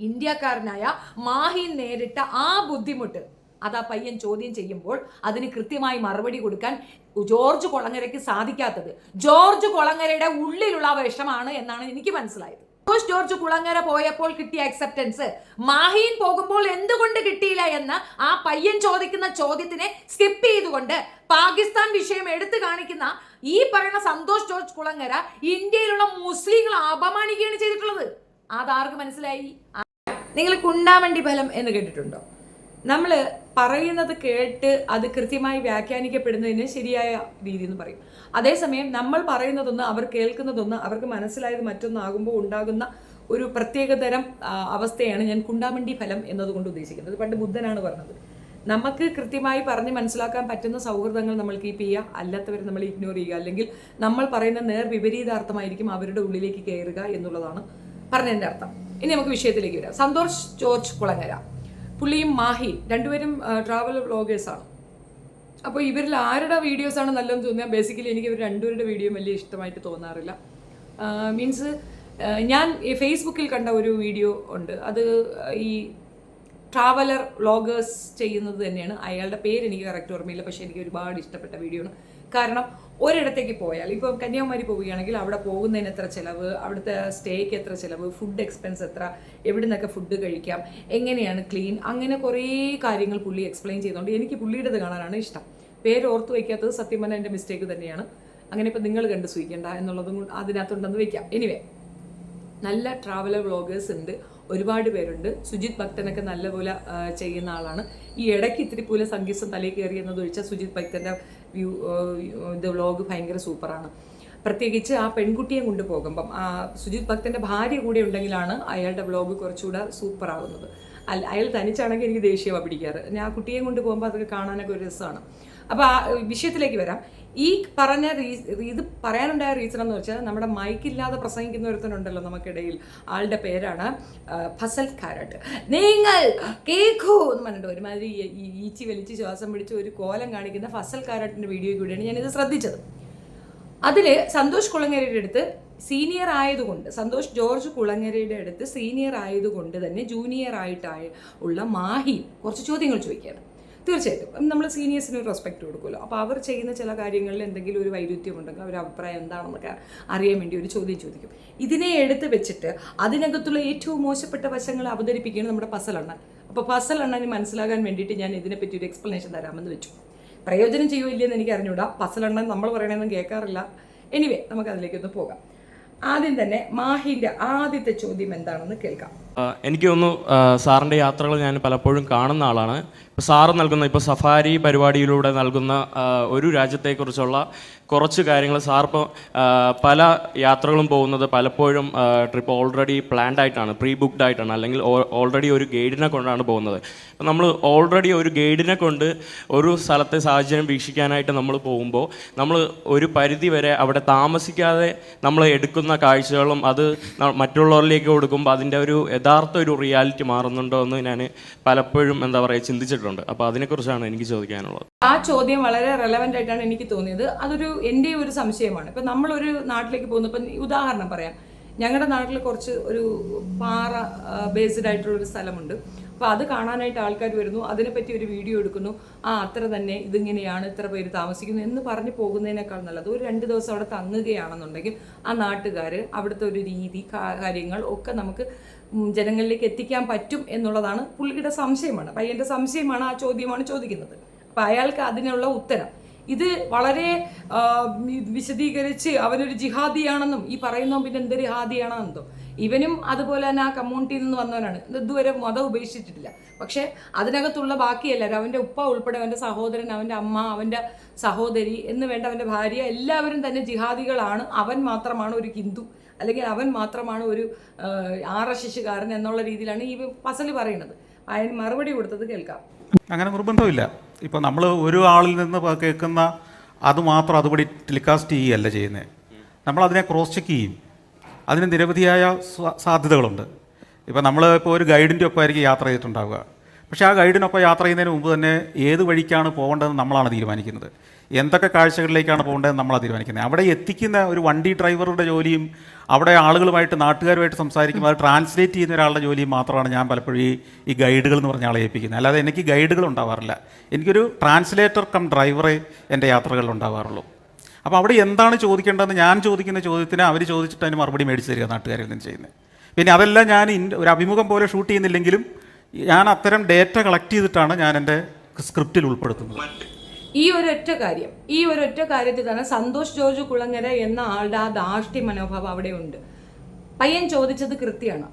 ഇന്ത്യക്കാരനായ മാഹിൻ നേരിട്ട ആ ബുദ്ധിമുട്ട് അത് ആ പയ്യൻ ചോദ്യം ചെയ്യുമ്പോൾ അതിന് കൃത്യമായി മറുപടി കൊടുക്കാൻ ജോർജ് കുളങ്ങരയ്ക്ക് സാധിക്കാത്തത് ജോർജ് കുളങ്ങരയുടെ ഉള്ളിലുള്ള വിഷമാണ് എന്നാണ് എനിക്ക് മനസ്സിലായത്. ജോർജ് കുളങ്ങര പോയപ്പോൾ കിട്ടിയ അക്സെപ്റ്റൻസ് മാഹിൻ പോകുമ്പോൾ എന്തുകൊണ്ട് കിട്ടിയില്ല എന്ന് ആ പയ്യൻ ചോദിക്കുന്ന ചോദ്യത്തിനെ സ്കിപ്പ് ചെയ്തുകൊണ്ട് പാകിസ്ഥാൻ വിഷയം എടുത്തു കാണിക്കുന്ന ഈ പറയുന്ന സന്തോഷ് ജോർജ് കുളങ്ങര ഇന്ത്യയിലുള്ള മുസ്ലിങ്ങളെ അപമാനിക്കുകയാണ് ചെയ്തിട്ടുള്ളത്. അതാർക്ക് മനസ്സിലായി? നിങ്ങൾ കുണ്ടാമണ്ടി ഫലം എന്ന് കേട്ടിട്ടുണ്ടോ? നമ്മൾ പറയുന്നത് കേട്ട് അത് കൃത്യമായി വ്യാഖ്യാനിക്കപ്പെടുന്നതിന് ശരിയായ രീതി എന്ന് പറയും. അതേസമയം നമ്മൾ പറയുന്നതൊന്ന് അവർ കേൾക്കുന്നതൊന്ന് അവർക്ക് മനസ്സിലായത് മറ്റൊന്നാകുമ്പോൾ ഉണ്ടാകുന്ന ഒരു പ്രത്യേകതരം അവസ്ഥയാണ് ഞാൻ കുണ്ടാമണ്ടി ഫലം എന്നതുകൊണ്ട് ഉദ്ദേശിക്കുന്നത്. പണ്ട് ബുദ്ധനാണ് പറഞ്ഞത്. നമുക്ക് കൃത്യമായി പറഞ്ഞ് മനസ്സിലാക്കാൻ പറ്റുന്ന സൗഹൃദങ്ങൾ നമ്മൾ കീപ്പ് ചെയ്യുക, അല്ലാത്തവരെ നമ്മൾ ഇഗ്നോർ ചെയ്യുക, അല്ലെങ്കിൽ നമ്മൾ പറയുന്ന വിപരീതാർത്ഥമായിരിക്കും അവരുടെ ഉള്ളിലേക്ക് കയറുക എന്നുള്ളതാണ് പറഞ്ഞതിൻ്റെ അർത്ഥം. ഇനി നമുക്ക് വിഷയത്തിലേക്ക് വരാം. സന്തോഷ് ജോർജ് കുളങ്ങര, പുള്ളിയും മാഹി രണ്ടുപേരും ട്രാവൽ വ്ളോഗേഴ്സാണ്. അപ്പോൾ ഇവരിൽ ആരുടെ വീഡിയോസാണ് നല്ലതെന്ന് തോന്നിയാൽ ബേസിക്കലി എനിക്ക് ഇവർ രണ്ടുപേരുടെ വീഡിയോ വലിയ ഇഷ്ടമായിട്ട് തോന്നാറില്ല. മീൻസ് ഞാൻ ഫേസ്ബുക്കിൽ കണ്ട ഒരു വീഡിയോ ഉണ്ട്, അത് ഈ ട്രാവലർ വ്ളോഗേഴ്സ് ചെയ്യുന്നത് തന്നെയാണ്. അയാളുടെ പേര് എനിക്ക് കറക്റ്റ് ഓർമ്മയില്ല, പക്ഷേ എനിക്ക് ഒരുപാട് ഇഷ്ടപ്പെട്ട വീഡിയോ ആണ്. കാരണം ഒരിടത്തേക്ക് പോയാൽ, ഇപ്പോൾ കന്യാകുമാരി പോവുകയാണെങ്കിൽ അവിടെ പോകുന്നതിന് എത്ര ചിലവ്, അവിടുത്തെ സ്റ്റേക്ക് എത്ര ചിലവ്, ഫുഡ് എക്സ്പെൻസ് എത്ര, എവിടെ നിന്നൊക്കെ ഫുഡ് കഴിക്കാം, എങ്ങനെയാണ് ക്ലീൻ, അങ്ങനെ കുറേ കാര്യങ്ങൾ പുള്ളി എക്സ്പ്ലെയിൻ ചെയ്തുകൊണ്ട് എനിക്ക് പുള്ളിയുടേത് കാണാനാണ് ഇഷ്ടം. പേര് ഓർത്ത് വയ്ക്കാത്തത് സത്യം പറഞ്ഞാൽ എൻ്റെ മിസ്റ്റേക്ക് തന്നെയാണ്. അങ്ങനെ ഇപ്പോൾ നിങ്ങൾ കണ്ട് സൂഹിക്കേണ്ട എന്നുള്ളതും അതിനകത്തുണ്ടെന്ന് വയ്ക്കാം. എനിവേ, നല്ല ട്രാവലർ വ്ളോഗേഴ്സ് ഉണ്ട്, ഒരുപാട് പേരുണ്ട്. സുജിത് ഭക്തനൊക്കെ നല്ലപോലെ ചെയ്യുന്ന ആളാണ്. ഈ ഇടയ്ക്ക് ഇത്തിരി പോലെ സംഗീതം തലയിൽ കയറി എന്നതൊഴിച്ചാൽ സുജിത് ഭക്തൻ്റെ ഇത് വ്ളോഗ് ഭയങ്കര സൂപ്പറാണ്. പ്രത്യേകിച്ച് ആ പെൺകുട്ടിയെ കൊണ്ടുപോകുമ്പം സുജിത് ഭക്തൻ്റെ ഭാര്യ കൂടെ ഉണ്ടെങ്കിലാണ് അയാളുടെ വ്ളോഗ് കുറച്ചുകൂടെ സൂപ്പറാകുന്നത്. അയാൾ തനിച്ചാണെങ്കിൽ എനിക്ക് ദേഷ്യമാണ് പിടിക്കാറ്. ഞാൻ ആ കുട്ടിയെ കൊണ്ട് പോകുമ്പോൾ അതൊക്കെ കാണാനൊക്കെ ഒരു രസമാണ്. അപ്പോൾ ആ വിഷയത്തിലേക്ക് വരാം. ഈ പറഞ്ഞ ഇത് പറയാനുണ്ടായ റീസൺ എന്ന് വെച്ചാൽ നമ്മുടെ മൈക്കില്ലാതെ പ്രസംഗിക്കുന്ന ഒരുത്തനുണ്ടല്ലോ നമുക്കിടയിൽ, ആളുടെ പേരാണ് ഫസൽ കാരട്ട്. നിങ്ങൾ കേൾക്കൂ എന്ന് പറഞ്ഞിട്ട് ഒരുമാതിരി ഈച്ചി വലിച്ച് ശ്വാസം പിടിച്ച് ഒരു കോലം കാണിക്കുന്ന ഫസൽ കാരട്ടിൻ്റെ വീഡിയോ കൂടിയാണ് ഞാനിത് ശ്രദ്ധിച്ചത്. അതിൽ സന്തോഷ് കുളങ്ങരയുടെ അടുത്ത് സീനിയർ ആയതുകൊണ്ട്, സന്തോഷ് ജോർജ് കുളങ്ങരയുടെ അടുത്ത് സീനിയർ ആയതുകൊണ്ട് തന്നെ ജൂനിയർ ഉള്ള മാഹി കുറച്ച് ചോദ്യങ്ങൾ ചോദിക്കുകയാണ്. തീർച്ചയായിട്ടും നമ്മൾ സീനിയേഴ്സിന് ഒരു റെസ്പെക്റ്റ് കൊടുക്കുമല്ലോ. അപ്പോൾ അവർ ചെയ്യുന്ന ചില കാര്യങ്ങളിൽ എന്തെങ്കിലും ഒരു വൈരുദ്ധ്യം ഉണ്ടെങ്കിൽ അവരുടെ അഭിപ്രായം എന്താണെന്നൊക്കെ അറിയാൻ വേണ്ടി ഒരു ചോദ്യം ചോദിക്കും. ഇതിനെ എടുത്ത് വെച്ചിട്ട് അതിനകത്തുള്ള ഏറ്റവും മോശപ്പെട്ട വശങ്ങൾ അവതരിപ്പിക്കുകയാണ് നമ്മുടെ ഫസലണ്ണൻ. അപ്പോൾ ഫസലണ്ണന് മനസ്സിലാകാൻ വേണ്ടിയിട്ട് ഞാൻ ഇതിനെപ്പറ്റി ഒരു എക്സ്പ്ലനേഷൻ തരാമെന്ന് വെച്ചു. പ്രയോജനം ചെയ്യുമില്ലെന്ന് എനിക്ക് അറിഞ്ഞൂടാ. ഫസലണ്ണൻ നമ്മൾ പറയണമെന്നും കേൾക്കാറില്ല. എനിവേ, നമുക്കതിലേക്കൊന്ന് പോകാം. ആദ്യം തന്നെ മാഹിൻ്റെ ആദ്യത്തെ ചോദ്യം എന്താണെന്ന് കേൾക്കാം. എനിക്ക് തോന്നുന്നു സാറിൻ്റെ യാത്രകൾ ഞാൻ പലപ്പോഴും കാണുന്ന ആളാണ്. ഇപ്പോൾ സാറ് നൽകുന്ന, ഇപ്പോൾ സഫാരി പരിപാടിയിലൂടെ നൽകുന്ന ഒരു രാജ്യത്തെക്കുറിച്ചുള്ള കുറച്ച് കാര്യങ്ങൾ, സാറിപ്പോൾ പല യാത്രകളും പോകുന്നത് പലപ്പോഴും ട്രിപ്പ് ഓൾറെഡി പ്ലാൻഡ് ആയിട്ടാണ്, പ്രീ ബുക്ക്ഡ് ആയിട്ടാണ്, അല്ലെങ്കിൽ ഓൾറെഡി ഒരു ഗൈഡിനെ കൊണ്ടാണ് പോകുന്നത്. അപ്പോൾ നമ്മൾ ഓൾറെഡി ഒരു ഗൈഡിനെ കൊണ്ട് ഒരു സ്ഥലത്തെ സാഹചര്യം വീക്ഷിക്കാനായിട്ട് നമ്മൾ പോകുമ്പോൾ നമ്മൾ ഒരു പരിധി വരെ അവിടെ താമസിക്കാതെ നമ്മൾ എടുക്കുന്ന കാഴ്ചകളും അത് മറ്റുള്ളവരിലേക്ക് കൊടുക്കുമ്പോൾ അതിൻ്റെ ഒരു യഥാർത്ഥ ഒരു റിയാലിറ്റി മാറുന്നുണ്ടോ എന്ന് ഞാൻ പലപ്പോഴും ചിന്തിച്ചിട്ടുണ്ട്. അപ്പോൾ അതിനെക്കുറിച്ചാണ് എനിക്ക് ചോദിക്കാനുള്ളത്. ആ ചോദ്യം വളരെ റെലവൻ്റ് ആയിട്ടാണ് എനിക്ക് തോന്നിയത്. അതൊരു എൻ്റെ ഒരു സംശയമാണ്. ഇപ്പം നമ്മളൊരു നാട്ടിലേക്ക് പോകുന്നു, ഇപ്പം ഉദാഹരണം പറയാം, ഞങ്ങളുടെ നാട്ടിൽ കുറച്ച് ഒരു പാറ ബേസ്ഡ് ആയിട്ടുള്ളൊരു സ്ഥലമുണ്ട്. അപ്പോൾ അത് കാണാനായിട്ട് ആൾക്കാർ വരുന്നു, അതിനെപ്പറ്റി ഒരു വീഡിയോ എടുക്കുന്നു, അത്ര തന്നെ ഇതിങ്ങനെയാണ്, ഇത്ര പേര് താമസിക്കുന്നു എന്ന് പറഞ്ഞ് പോകുന്നതിനേക്കാൾ നല്ലത് ഒരു 2 ദിവസം അവിടെ തങ്ങുകയാണെന്നുണ്ടെങ്കിൽ ആ നാട്ടുകാർ അവിടുത്തെ ഒരു രീതി കാര്യങ്ങൾ ഒക്കെ നമുക്ക് ജനങ്ങളിലേക്ക് എത്തിക്കാൻ പറ്റും എന്നുള്ളതാണ് പുള്ളിയുടെ സംശയമാണ്, പയ്യൻ്റെ സംശയമാണ്, ആ ചോദ്യമാണ് ചോദിക്കുന്നത്. അപ്പോൾ അയാൾക്ക് അതിനുള്ള ഉത്തരം ഇത് വളരെ വിശദീകരിച്ച് അവനൊരു ജിഹാദിയാണെന്നും ഈ പറയുന്നോ പിന്നെ എന്തൊരു ജിഹാദിയാണെന്നോ, ഇവനും അതുപോലെ തന്നെ ആ കമ്മ്യൂണിറ്റിയിൽ നിന്ന് വന്നവനാണ്, ഇതുവരെ മതം ഉപേക്ഷിച്ചിട്ടില്ല. പക്ഷേ അതിനകത്തുള്ള ബാക്കിയെല്ലാവരും, അവൻ്റെ ഉപ്പ ഉൾപ്പെടെ, അവൻ്റെ സഹോദരൻ, അവൻ്റെ അമ്മ, അവൻ്റെ സഹോദരി എന്ന് വേണ്ട അവൻ്റെ ഭാര്യ, എല്ലാവരും തന്നെ ജിഹാദികളാണ്. അവൻ മാത്രമാണ് ഒരു ഹിന്ദു, അല്ലെങ്കിൽ അവൻ മാത്രമാണ് ഒരു RSSകാരൻ എന്നുള്ള രീതിയിലാണ് ഈ ഫസൽ പറയുന്നത്. അതിന് മറുപടി കൊടുത്തത് കേൾക്കാം. അങ്ങനെ നിർബന്ധമില്ല. ഇപ്പോൾ നമ്മൾ ഒരു ആളിൽ നിന്ന് കേൾക്കുന്ന അത് മാത്രം അതുപടി ടെലികാസ്റ്റ് ചെയ്യുകയല്ല ചെയ്യുന്നത്. നമ്മളതിനെ ക്രോസ് ചെക്ക് ചെയ്യും. അതിന് നിരവധിയായ സാധ്യതകളുണ്ട്. ഇപ്പോൾ നമ്മൾ ഒരു ഗൈഡിൻ്റെ ഒപ്പമായിരിക്കും യാത്ര ചെയ്തിട്ടുണ്ടാവുക. പക്ഷേ ആ ഗൈഡിനൊപ്പം യാത്ര ചെയ്യുന്നതിന് മുമ്പ് തന്നെ ഏത് വഴിക്കാണ് പോകേണ്ടതെന്ന് നമ്മളാണ് തീരുമാനിക്കുന്നത്. എന്തൊക്കെ കാഴ്ചകളിലേക്കാണ് പോകേണ്ടതെന്ന് നമ്മളാണ് തീരുമാനിക്കുന്നത്. അവിടെ എത്തിക്കുന്ന ഒരു വണ്ടി ഡ്രൈവറുടെ ജോലിയും അവിടെ ആളുകളുമായിട്ട് നാട്ടുകാരുമായിട്ട് സംസാരിക്കുമ്പോൾ അത് ട്രാൻസ്ലേറ്റ് ചെയ്യുന്ന ഒരാളുടെ ജോലി മാത്രമാണ് ഞാൻ പലപ്പോഴും ഈ ഗൈഡുകൾ എന്ന് പറഞ്ഞ ആളെ ഏൽപ്പിക്കുന്നത്. അല്ലാതെ എനിക്ക് ഗൈഡുകൾ ഉണ്ടാവാറില്ല. എനിക്കൊരു ട്രാൻസ്ലേറ്റർ കം ഡ്രൈവറേ എൻ്റെ യാത്രകളിൽ ഉണ്ടാവാറുള്ളൂ. അപ്പോൾ അവിടെ എന്താണ് ചോദിക്കേണ്ടതെന്ന് ഞാൻ ചോദിക്കുന്ന ചോദ്യത്തിന് അവർ ചോദിച്ചിട്ട് അതിന് മറുപടി മേടിച്ച് തരിക നാട്ടുകാരിൽ നിന്ന് ചെയ്യുന്നത്. പിന്നെ അതെല്ലാം ഞാൻ ഒരു അഭിമുഖം പോലെ ഷൂട്ട് ചെയ്യുന്നില്ലെങ്കിലും ഞാൻ അത്തരം ഡേറ്റ കളക്ട് ചെയ്തിട്ടാണ് ഞാൻ എൻ്റെ സ്ക്രിപ്റ്റിൽ ഉൾപ്പെടുത്തുന്നത്. ഈ ഒരൊറ്റ കാര്യത്തിൽ തന്നെ സന്തോഷ് ജോർജ് കുളങ്ങര എന്ന ആളുടെ ആ ധാർഷ്ട്യ മനോഭാവം അവിടെയുണ്ട്. പയ്യൻ ചോദിച്ചത് കൃത്യമാണ്.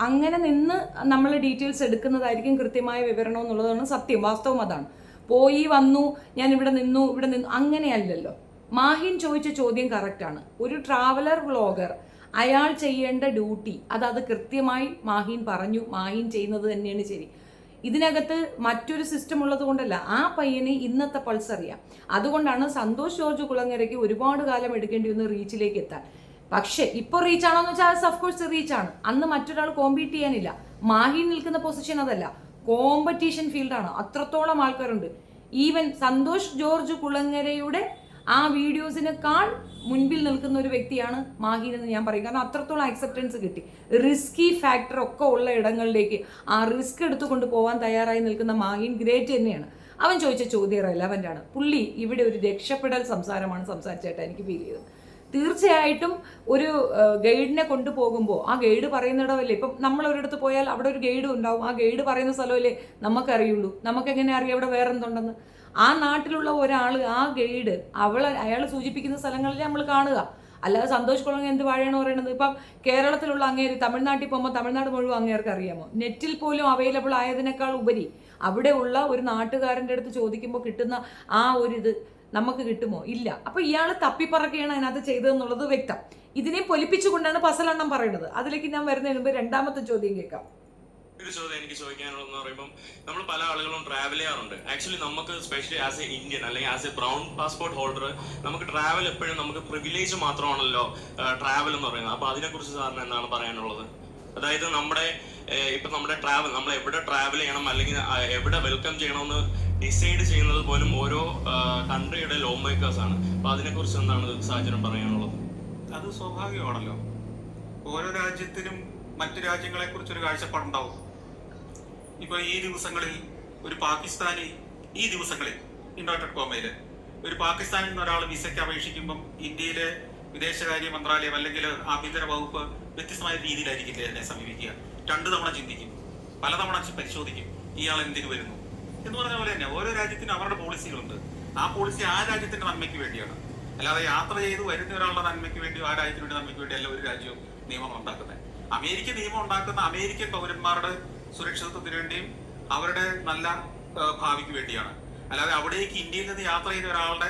അങ്ങനെ നിന്ന് നമ്മൾ ഡീറ്റെയിൽസ് എടുക്കുന്നതായിരിക്കും കൃത്യമായ വിവരണം എന്നുള്ളതാണ് സത്യം, വാസ്തവം അതാണ്. പോയി വന്നു, ഞാൻ ഇവിടെ നിന്നു അങ്ങനെയല്ലല്ലോ. മാഹിൻ ചോദിച്ച ചോദ്യം കറക്റ്റാണ്. ഒരു ട്രാവലർ വ്ളോഗർ അയാൾ ചെയ്യേണ്ട ഡ്യൂട്ടി അത് കൃത്യമായി മാഹിൻ പറഞ്ഞു. മാഹിൻ ചെയ്യുന്നത് തന്നെയാണ് ശരി. ഇതിനകത്ത് മറ്റൊരു സിസ്റ്റം ഉള്ളത് കൊണ്ടല്ല, ആ പയ്യന് ഇന്നത്തെ പൾസ് അറിയാം. അതുകൊണ്ടാണ് സന്തോഷ് ജോർജ് കുളങ്ങരയ്ക്ക് ഒരുപാട് കാലം എടുക്കേണ്ടി വന്ന് റീച്ചിലേക്ക് എത്താൻ. പക്ഷേ ഇപ്പോൾ റീച്ച് ആണോ എന്ന് വെച്ചാൽ അത് ഓഫ്കോഴ്സ് റീച്ചാണ്. അന്ന് മറ്റൊരാൾ കോമ്പീറ്റ് ചെയ്യാനില്ല. മാഹിൻ നിൽക്കുന്ന പൊസിഷൻ അതല്ല, കോമ്പറ്റീഷൻ ഫീൽഡാണ്. അത്രത്തോളം ആൾക്കാരുണ്ട്. ഈവൻ സന്തോഷ് ജോർജ് കുളങ്ങരയുടെ ആ വീഡിയോസിനേക്കാൾ മുൻപിൽ നിൽക്കുന്ന ഒരു വ്യക്തിയാണ് മാഹിൻ എന്ന് ഞാൻ പറയും. കാരണം അത്രത്തോളം അക്സെപ്റ്റൻസ് കിട്ടി. റിസ്കി ഫാക്ടർ ഒക്കെ ഉള്ള ഇടങ്ങളിലേക്ക് ആ റിസ്ക് എടുത്തുകൊണ്ട് പോകാൻ തയ്യാറായി നിൽക്കുന്ന മാഹിൻ ഗ്രേറ്റ് തന്നെയാണ്. അവൻ ചോദിച്ച ചോദ്യം റെലവൻ്റ് ആണ്. പുള്ളി ഇവിടെ ഒരു രക്ഷപ്പെടൽ സംസാരമാണ് സംസാരിച്ചായിട്ട് എനിക്ക് ഫീൽ ചെയ്തത്. തീർച്ചയായിട്ടും ഒരു ഗൈഡിനെ കൊണ്ടുപോകുമ്പോൾ ആ ഗൈഡ് പറയുന്നിടമല്ലേ, ഇപ്പം നമ്മൾ ഒരിടത്ത് പോയാൽ അവിടെ ഒരു ഗൈഡ് ഉണ്ടാവും. ആ ഗൈഡ് പറയുന്ന സ്ഥലമല്ലേ നമുക്കറിയുള്ളൂ. നമുക്കെങ്ങനെ അറിയാം അവിടെ വേറെ എന്തുണ്ടെന്ന്? ആ നാട്ടിലുള്ള ഒരാൾ, ആ ഗൈഡ് അയാൾ സൂചിപ്പിക്കുന്ന സ്ഥലങ്ങളിൽ നമ്മൾ കാണുക. അല്ലാതെ സന്തോഷ് കുളങ്ങര എന്ത് വാഴയാണ് പറയുന്നത്? ഇപ്പം കേരളത്തിലുള്ള അങ്ങേര് തമിഴ്നാട്ടിൽ പോകുമ്പോൾ തമിഴ്നാട് മുഴുവൻ അങ്ങേർക്ക് അറിയാമോ? നെറ്റിൽ പോലും അവൈലബിൾ ആയതിനേക്കാൾ ഉപരി അവിടെ ഉള്ള ഒരു നാട്ടുകാരൻ്റെ അടുത്ത് ചോദിക്കുമ്പോൾ കിട്ടുന്ന ആ ഒരു ഇത് നമുക്ക് കിട്ടുമോ? ഇല്ല. അപ്പോൾ ഇയാൾ തപ്പിപ്പറക്കുകയാണ് അതിനകത്ത് ചെയ്തതെന്നുള്ളത് വ്യക്തം. ഇതിനെ പൊലിപ്പിച്ചുകൊണ്ടാണ് പസലെണ്ണം പറയുന്നത്. അതിലേക്ക് ഞാൻ വരുന്നതിന് മുമ്പ് രണ്ടാമത്തെ ചോദ്യം കേൾക്കാം. ഒരു ചോദ്യം എനിക്ക് ചോദിക്കാനുള്ളതെന്ന് പറയുമ്പോൾ, നമ്മൾ പല ആളുകളും ട്രാവൽ ചെയ്യാറുണ്ട്. ആക്ച്വലി നമുക്ക് സ്പെഷ്യലി ആസ് എ ഇന്ത്യൻ അല്ലെങ്കിൽ as A brown passport holder നമുക്ക് ട്രാവൽ എപ്പോഴും നമുക്ക് പ്രിവിലേജ് മാത്രമാണല്ലോ ട്രാവൽ എന്ന് പറയുന്നത്. അപ്പോൾ അതിനെക്കുറിച്ച് സാറിന് എന്താണ് പറയാനുള്ളത്? അതായത് നമ്മുടെ ട്രാവൽ, നമ്മൾ എവിടെ ട്രാവൽ ചെയ്യണം അല്ലെങ്കിൽ എവിടെ വെൽക്കം ചെയ്യണമെന്ന് ഡിസൈഡ് ചെയ്യുന്നത് പോലും ഓരോ കൺട്രിയുടെ ലോ മേക്കേഴ്സ് ആണ്. അപ്പോൾ അതിനെക്കുറിച്ച് എന്താണ് സാഹചര്യം പറയാനുള്ളത്? അത് സ്വാഭാവികമാണല്ലോ. ഓരോ രാജ്യത്തിനും മറ്റു രാജ്യങ്ങളെ കുറിച്ചൊരു കാഴ്ചപ്പാടുണ്ടാവും. ഇപ്പോൾ ഈ ദിവസങ്ങളിൽ ഒരു പാകിസ്ഥാനി, ഇൻവേർട്ടഡ് കോമയിൽ ഒരു പാകിസ്ഥാനിൽ നിന്ന് ഒരാൾ വിസയ്ക്ക് അപേക്ഷിക്കുമ്പം ഇന്ത്യയിലെ വിദേശകാര്യ മന്ത്രാലയം അല്ലെങ്കിൽ ആഭ്യന്തര വകുപ്പ് വ്യത്യസ്തമായ രീതിയിലായിരിക്കില്ലേ എന്നെ സമീപിക്കുക. 2 തവണ ചിന്തിക്കും, പലതവണ പരിശോധിക്കും ഇയാൾ എന്തിനു വരുന്നു എന്ന് പറഞ്ഞ പോലെ തന്നെ ഓരോ രാജ്യത്തിനും അവരുടെ പോളിസികളുണ്ട്. ആ പോളിസി ആ രാജ്യത്തിന്റെ നന്മയ്ക്ക് വേണ്ടിയാണ്. അല്ലാതെ യാത്ര ചെയ്ത് വരുന്ന ഒരാളുടെ നന്മയ്ക്ക് വേണ്ടിയോ ആ രാജ്യത്തിന്റെ നന്മയ്ക്ക് വേണ്ടി അല്ല ഒരു രാജ്യവും നിയമം ഉണ്ടാക്കുന്നത്. അമേരിക്ക നിയമം ഉണ്ടാക്കുന്ന അമേരിക്കൻ പൗരന്മാരുടെ സുരക്ഷിതത്വത്തിന് വേണ്ടിയും അവരുടെ നല്ല ഭാവിക്ക് വേണ്ടിയാണ്. അല്ലാതെ അവിടേക്ക് ഇന്ത്യയിൽ നിന്ന് യാത്ര ചെയ്ത ഒരാളുടെ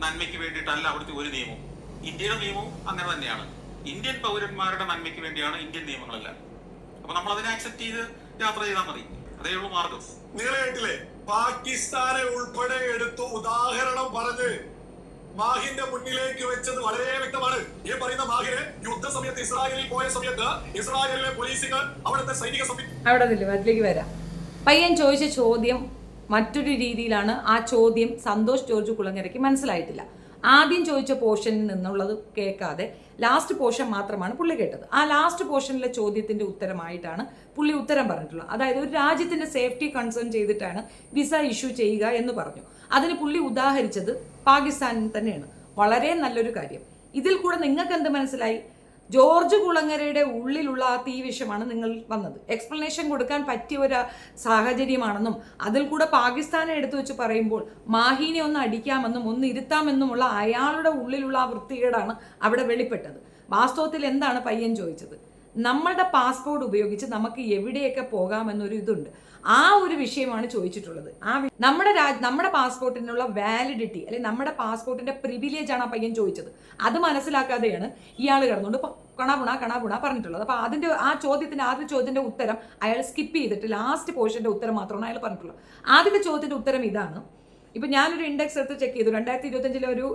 നന്മയ്ക്ക് വേണ്ടിയിട്ടല്ല അവിടുത്തെ ഒരു നിയമവും. ഇന്ത്യയുടെ നിയമവും അങ്ങനെ തന്നെയാണ്. ഇന്ത്യൻ പൗരന്മാരുടെ നന്മയ്ക്ക് വേണ്ടിയാണ് ഇന്ത്യൻ നിയമങ്ങളെല്ലാം. അപ്പൊ നമ്മൾ അതിനെ അക്സെപ്റ്റ് ചെയ്ത് യാത്ര ചെയ്താൽ മതി. അതേ ഉള്ളൂ മാർഗം. നിങ്ങൾ കേട്ടില്ലേ? പാകിസ്ഥാനെ ഉൾപ്പെടെ എടുത്തു ഉദാഹരണം പറഞ്ഞ് മാഹിന്റെ മുന്നിലേക്ക് വെച്ചത് വളരെ വ്യക്തമാണ്. ഈ പറയുന്ന മാഹിന് യുദ്ധസമയത്ത് ഇസ്രായേലിൽ പോയ സമയത്ത് ഇസ്രായേലിലെ പോലീസുകൾ അവിടുത്തെ സൈനിക അതിലേക്ക് വരാം. പയ്യൻ ചോദിച്ച ചോദ്യം മറ്റൊരു രീതിയിലാണ്. ആ ചോദ്യം സന്തോഷ് ജോർജ് കുളങ്ങരയ്ക്ക് മനസ്സിലായിട്ടില്ല. ആദ്യം ചോദിച്ച പോർഷനിൽ നിന്നുള്ളത് കേൾക്കാതെ ലാസ്റ്റ് പോർഷൻ മാത്രമാണ് പുള്ളി കേട്ടത്. ആ ലാസ്റ്റ് പോർഷനിലെ ചോദ്യത്തിന്റെ ഉത്തരമായിട്ടാണ് പുള്ളി ഉത്തരം പറഞ്ഞിട്ടുള്ളത്. അതായത് ഒരു രാജ്യത്തിന്റെ സേഫ്റ്റി കൺസേൺ ചെയ്തിട്ടാണ് വിസ ഇഷ്യൂ ചെയ്യുക എന്ന് പറഞ്ഞു. അതിന് പുള്ളി ഉദാഹരിച്ചത് പാകിസ്ഥാനിൽ തന്നെയാണ്. വളരെ നല്ലൊരു കാര്യം. ഇതിൽ കൂടെ നിങ്ങൾക്ക് എന്ത് മനസ്സിലായി? ജോർജ് കുളങ്ങരയുടെ ഉള്ളിലുള്ള ആ തീവിഷമാണ് നിങ്ങൾ വന്നത്. എക്സ്പ്ലനേഷൻ കൊടുക്കാൻ പറ്റിയ ഒരു സാഹചര്യമാണെന്നും അതിൽ കൂടെ പാകിസ്ഥാനെ എടുത്തു വെച്ച് പറയുമ്പോൾ മാഹിനെ ഒന്ന് അടിക്കാമെന്നും ഒന്ന് ഇരുത്താമെന്നുമുള്ള അയാളുടെ ഉള്ളിലുള്ള ആ വൃത്തികേടാണ് അവിടെ വെളിപ്പെട്ടത്. വാസ്തവത്തിൽ എന്താണ് പയ്യൻ ചോദിച്ചത്? നമ്മളുടെ പാസ്പോർട്ട് ഉപയോഗിച്ച് നമുക്ക് എവിടെയൊക്കെ പോകാമെന്നൊരു ഇതുണ്ട്. ആ ഒരു വിഷയമാണ് ചോദിച്ചിട്ടുള്ളത്. നമ്മുടെ പാസ്പോർട്ടിനുള്ള വാലിഡിറ്റി അല്ലെങ്കിൽ നമ്മുടെ പാസ്പോർട്ടിന്റെ പ്രിവിലേജ് ആണ് ആ പയ്യൻ ചോദിച്ചത്. അത് മനസ്സിലാക്കാതെയാണ് ഇയാൾ കിടന്നുകൊണ്ട് കണാപുണ പറഞ്ഞിട്ടുള്ളത്. അപ്പോൾ അതിന്റെ ആദ്യ ചോദ്യത്തിന്റെ ഉത്തരം അയാൾ സ്കിപ്പ് ചെയ്തിട്ട് ലാസ്റ്റ് പോർഷന്റെ ഉത്തരം മാത്രമാണ് അയാൾ പറഞ്ഞിട്ടുള്ളത്. ആദ്യത്തെ ചോദ്യത്തിന്റെ ഉത്തരം ഇതാണ്. ഇപ്പം ഞാനൊരു ഇൻഡെക്സ് എടുത്ത് ചെക്ക് ചെയ്തു. 2025 ഒരു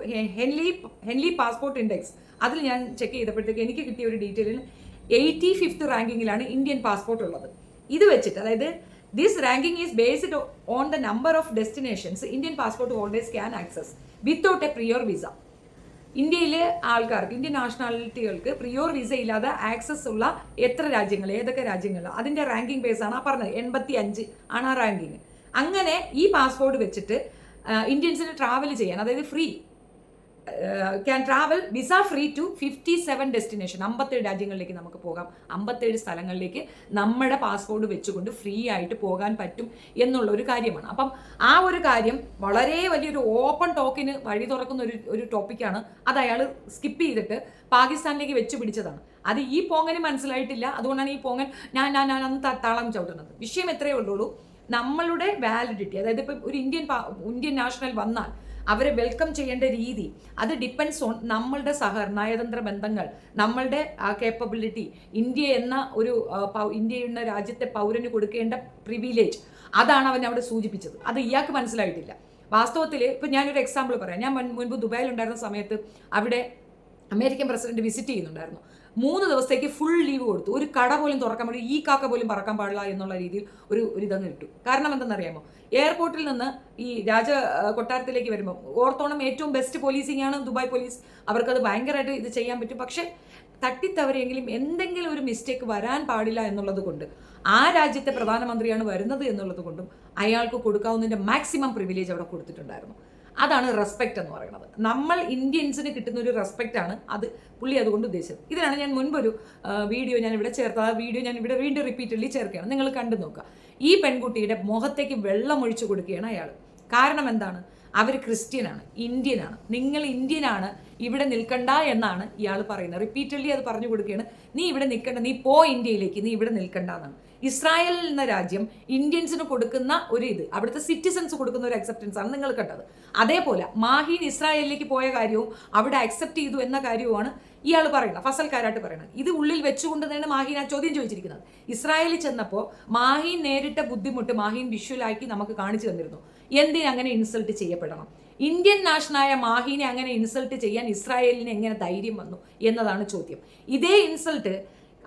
ഹെൻലി പാസ്പോർട്ട് ഇൻഡെക്സ്. അതിൽ ഞാൻ ചെക്ക് ചെയ്തപ്പോഴത്തേക്ക് എനിക്ക് കിട്ടിയ ഒരു ഡീറ്റെയിലിൽ 85th റാങ്കിങ്ങിലാണ് ഇന്ത്യൻ പാസ്പോർട്ട് ഉള്ളത്. ഇത് വെച്ചിട്ട്, അതായത് this ranking is based on the number of destinations Indian passport holders can access without A prior visa. ഇന്ത്യയിലെ ആൾക്കാർക്ക്, ഇന്ത്യൻ നാഷണാലിറ്റികൾക്ക് പ്രിയോർ വിസ ഇല്ലാതെ ആക്സസ് ഉള്ള എത്ര രാജ്യങ്ങൾ, ഏതൊക്കെ രാജ്യങ്ങൾ, അതിൻ്റെ റാങ്കിങ് ബേസാണ് ആ പറഞ്ഞത്. 85 ആണ് ആ റാങ്കിങ്. അങ്ങനെ ഈ പാസ്പോർട്ട് വെച്ചിട്ട് ഇന്ത്യൻസിന് ട്രാവൽ ചെയ്യാൻ, അതായത് free can travel visa free to 57 destination, 57 രാജ്യങ്ങളിലേക്ക് നമുക്ക് പോകാം. 57 സ്ഥലങ്ങളിലേക്ക് നമ്മുടെ പാസ്പോർട്ട് വെച്ചുകൊണ്ട് ഫ്രീ ആയിട്ട് പോകാൻ പറ്റും എന്നുള്ള ഒരു കാര്യമാണ്. അപ്പം ആ ഒരു കാര്യം വളരെ വലിയൊരു ഓപ്പൺ ടോക്കിന് വഴി തുറക്കുന്ന ഒരു ടോപ്പിക്കാണ്. അത് അയാൾ സ്കിപ്പ് ചെയ്തിട്ട് പാകിസ്ഥാനിലേക്ക് വെച്ച് പിടിച്ചതാണ്. അത് ഈ പോങ്ങന് മനസ്സിലായിട്ടില്ല. അതുകൊണ്ടാണ് ഈ പോങ്ങൻ ഞാൻ അന്ന് താളം ചവിട്ടുന്നത്. വിഷയം എത്രയേ ഉള്ളൂ, നമ്മളുടെ വാലിഡിറ്റി, അതായത് ഇപ്പം ഒരു ഇന്ത്യൻ നാഷണൽ വന്നാൽ അവരെ വെൽക്കം ചെയ്യേണ്ട രീതി, അത് ഡിപ്പെൻഡ്സ് ഓൺ നമ്മളുടെ നയതന്ത്ര ബന്ധങ്ങൾ, നമ്മളുടെ ആ കേപ്പബിലിറ്റി, ഇന്ത്യ എന്ന എന്ന രാജ്യത്തെ പൗരന് കൊടുക്കേണ്ട പ്രിവിലേജ്, അതാണ് അവൻ അവിടെ സൂചിപ്പിച്ചത്. അത് ഇയാൾക്ക് മനസ്സിലായിട്ടില്ല. വാസ്തവത്തിൽ ഇപ്പം ഞാനൊരു എക്സാമ്പിൾ പറയാം. ഞാൻ മുൻപ് ദുബായിലുണ്ടായിരുന്ന സമയത്ത് അവിടെ അമേരിക്കൻ പ്രസിഡന്റ് വിസിറ്റ് ചെയ്യുന്നുണ്ടായിരുന്നു. 3 ദിവസത്തേക്ക് ഫുൾ ലീവ് കൊടുത്തു. ഒരു കട പോലും തുറക്കാൻ പാടില്ല, ഈ കാക്ക പോലും പറക്കാൻ പാടില്ല എന്നുള്ള രീതിയിൽ ഒരു ഇതങ്ങ് ഇട്ടു. കാരണം എന്തെന്നറിയാമോ, എയർപോർട്ടിൽ നിന്ന് ഈ കൊട്ടാരത്തിലേക്ക് വരുമ്പോൾ ഓർത്തോണം ഏറ്റവും ബെസ്റ്റ് പോലീസിംഗ് ആണ് ദുബായ് പോലീസ്. അവർക്കത് ഭയങ്കരമായിട്ട് ഇത് ചെയ്യാൻ പറ്റും. പക്ഷെ തട്ടിത്തവരെങ്കിലും എന്തെങ്കിലും ഒരു മിസ്റ്റേക്ക് വരാൻ പാടില്ല എന്നുള്ളത് കൊണ്ട്, ആ രാജ്യത്തെ പ്രധാനമന്ത്രിയാണ് വരുന്നത് എന്നുള്ളത് കൊണ്ടും അയാൾക്ക് കൊടുക്കാവുന്നതിൻ്റെ മാക്സിമം പ്രിവിലേജ് അവിടെ കൊടുത്തിട്ടുണ്ടായിരുന്നു. അതാണ് റെസ്പെക്റ്റ് എന്ന് പറയുന്നത്. നമ്മൾ ഇന്ത്യൻസിന് കിട്ടുന്ന ഒരു റെസ്പെക്റ്റ് ആണ് അത് പുള്ളി അതുകൊണ്ട് ഉദ്ദേശിച്ചത്. ഇതിനാണ് ഞാൻ മുൻപൊരു വീഡിയോ ഞാൻ ഇവിടെ ചേർത്തത്. ആ വീഡിയോ ഞാൻ ഇവിടെ വീണ്ടും റിപ്പീറ്റഡ്ലി ചേർക്കുകയാണ്, നിങ്ങൾ കണ്ടു നോക്കുക. ഈ പെൺകുട്ടിയുടെ മുഖത്തേക്ക് വെള്ളം ഒഴിച്ചു കൊടുക്കുകയാണ് അയാൾ. കാരണം എന്താണ്, അവർ ക്രിസ്ത്യനാണ്, ഇന്ത്യനാണ്. നിങ്ങൾ ഇന്ത്യനാണ്, ഇവിടെ നിൽക്കണ്ട എന്നാണ് ഇയാൾ പറയുന്നത്. റിപ്പീറ്റഡ്ലി അത് പറഞ്ഞു കൊടുക്കുകയാണ്, നീ ഇവിടെ നിൽക്കണ്ട, നീ പോ ഇന്ത്യയിലേക്ക്, നീ ഇവിടെ നിൽക്കണ്ട എന്നാണ്. ഇസ്രായേൽ എന്ന രാജ്യം ഇന്ത്യൻസിന് കൊടുക്കുന്ന ഒരു അവിടുത്തെ സിറ്റിസൺസ് കൊടുക്കുന്ന ഒരു അക്സെപ്റ്റൻസ് ആണ് നിങ്ങൾ കണ്ടത്. അതേപോലെ മാഹീൻ ഇസ്രായേലിലേക്ക് പോയ കാര്യവും അവിടെ അക്സെപ്റ്റ് ചെയ്തു എന്ന കാര്യവുമാണ് ഇയാൾ പറയുന്നത്, ഫസൽ കാരാട്ട് പറയുന്നത്. ഇത് ഉള്ളിൽ വെച്ചുകൊണ്ട് തന്നെയാണ് മാഹീൻ ആ ചോദ്യം ചോദിച്ചിരിക്കുന്നത്. ഇസ്രായേലിൽ ചെന്നപ്പോൾ മാഹീൻ നേരിട്ട ബുദ്ധിമുട്ട് മാഹീൻ വിഷ്വലാക്കി നമുക്ക് കാണിച്ചു തന്നിരുന്നു. എന്തിനങ്ങനെ ഇൻസൾട്ട് ചെയ്യപ്പെടണം? ഇന്ത്യൻ നാഷനായ മാഹീനെ അങ്ങനെ ഇൻസൾട്ട് ചെയ്യാൻ ഇസ്രായേലിന് എങ്ങനെ ധൈര്യം വന്നു എന്നതാണ് ചോദ്യം. ഇതേ ഇൻസൾട്ട്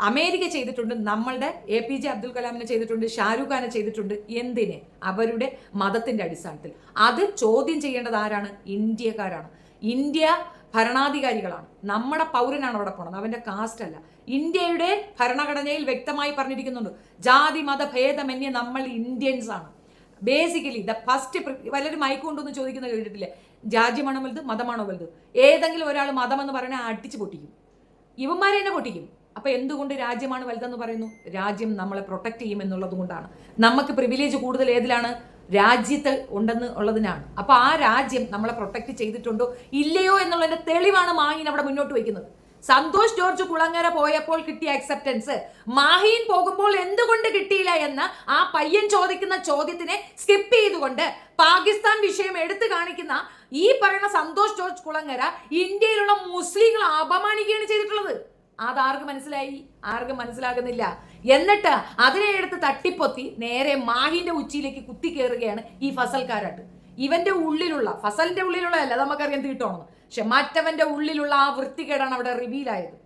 അമേരിക്ക ചെയ്തിട്ടുണ്ട്, നമ്മളുടെ APJ അബ്ദുൽ കലാമിനെ ചെയ്തിട്ടുണ്ട്, ഷാരൂഖ് ഖാനെ ചെയ്തിട്ടുണ്ട്. എന്തിന്? അവരുടെ മതത്തിന്റെ അടിസ്ഥാനത്തിൽ. അത് ചോദ്യം ചെയ്യേണ്ടത് ആരാണ്? ഇന്ത്യക്കാരാണ്. ഇന്ത്യ ഭരണാധികാരികളാണ്. നമ്മുടെ പൗരനാണ് അവിടെ പോണത്, അവന്റെ കാസ്റ്റ് അല്ല. ഇന്ത്യയുടെ ഭരണഘടനയിൽ വ്യക്തമായി പറഞ്ഞിരിക്കുന്നുണ്ട്, ജാതി മത ഭേദമന്യേ നമ്മൾ ഇന്ത്യൻസ് ആണ്. Basically the first. പലരും മൈക്ക് കൊണ്ടൊന്ന് ചോദിക്കുന്നത് കേട്ടിട്ടില്ലേ, രാജ്യമാണോ വലുത്, മതമാണോ വലുത്? ഏതെങ്കിലും ഒരാൾ മതമെന്ന് പറയണേ അടിച്ചു പൊട്ടിക്കും, ഇവന്മാരെ തന്നെ പൊട്ടിക്കും. അപ്പൊ എന്തുകൊണ്ട് രാജ്യമാണ് വലുതെന്ന് പറയുന്നു? രാജ്യം നമ്മളെ പ്രൊട്ടക്ട് ചെയ്യും എന്നുള്ളത് കൊണ്ടാണ്. നമുക്ക് പ്രിവിലേജ് കൂടുതൽ ഏതിലാണ്? രാജ്യത്ത് ഉണ്ടെന്ന് ഉള്ളതിനാണ്. അപ്പൊ ആ രാജ്യം നമ്മളെ പ്രൊട്ടക്ട് ചെയ്തിട്ടുണ്ടോ ഇല്ലയോ എന്നുള്ളതിന്റെ തെളിവാണ് മാഹീൻ അവിടെ മുന്നോട്ട് വയ്ക്കുന്നത്. സന്തോഷ് ജോർജ് കുളങ്ങര പോയപ്പോൾ കിട്ടിയ അക്സെപ്റ്റൻസ് മാഹീൻ പോകുമ്പോൾ എന്തുകൊണ്ട് കിട്ടിയില്ല എന്ന് ആ പയ്യൻ ചോദിക്കുന്ന ചോദ്യത്തിനെ സ്കിപ്പ് ചെയ്തുകൊണ്ട് പാകിസ്ഥാൻ വിഷയം എടുത്തു കാണിക്കുന്ന ഈ പറയുന്ന സന്തോഷ് ജോർജ് കുളങ്ങര ഇന്ത്യയിലുള്ള മുസ്ലിങ്ങളെ അപമാനിക്കുകയാണ് ചെയ്തിട്ടുള്ളത്. അതാർക്ക് മനസ്സിലായി? ആർക്കും മനസ്സിലാകുന്നില്ല. എന്നിട്ട് അതിനെ എടുത്ത് തട്ടിപ്പൊത്തി നേരെ മാഹിന്റെ ഉച്ചിയിലേക്ക് കുത്തിക്കേറുകയാണ് ഈ ഫസൽ കാരാട്ട്. ഇവന്റെ ഉള്ളിലുള്ള, ഫസലിന്റെ ഉള്ളിലുള്ള അല്ല, നമുക്കറിയാം തീട്ടോണെന്ന്, പക്ഷെ മറ്റവന്റെ ഉള്ളിലുള്ള ആ വൃത്തികേടാണ് അവിടെ റിവീലായത്.